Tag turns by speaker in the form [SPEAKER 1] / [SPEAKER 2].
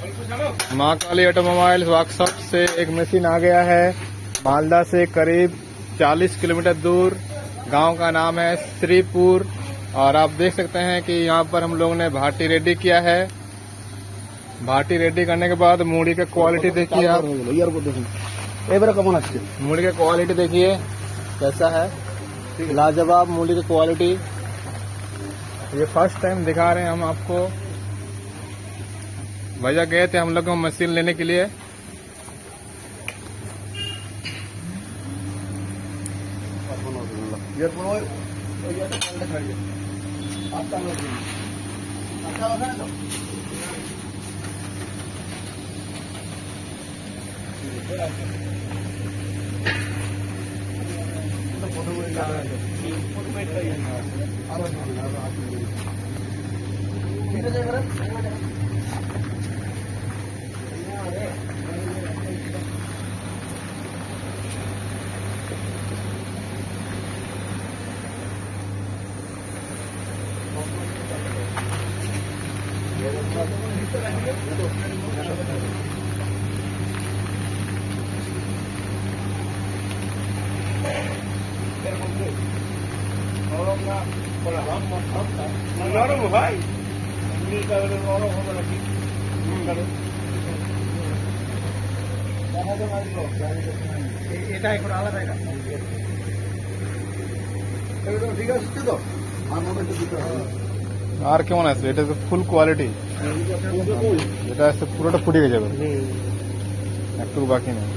[SPEAKER 1] माँ काली automobiles workshop से एक मशीन आ गया है। मालदा से करीब 40 किलोमीटर दूर गांव का नाम है श्रीपुर। और आप देख सकते हैं कि यहाँ पर हम लोगों ने भाटी रेडी किया है। भाटी रेडी करने के बाद मूढ़ी की क्वालिटी देखिए आप। मूढ़ी की क्वालिटी देखिए कैसा है, लाजवाब मूढ़ी की क्वालिटी। ये फर्स्ट टाइम दिखा रहे हैं हम आपको। भैया गए थे हम लोग मशीन लेने के लिए। এটা এখন আলাদা না, ঠিক আছে তো। আর কেমন আছে? এটা তো ফুল কোয়ালিটি, এটা আছে পুরোটা ফুটে যাবে, একটু বাকি নেই।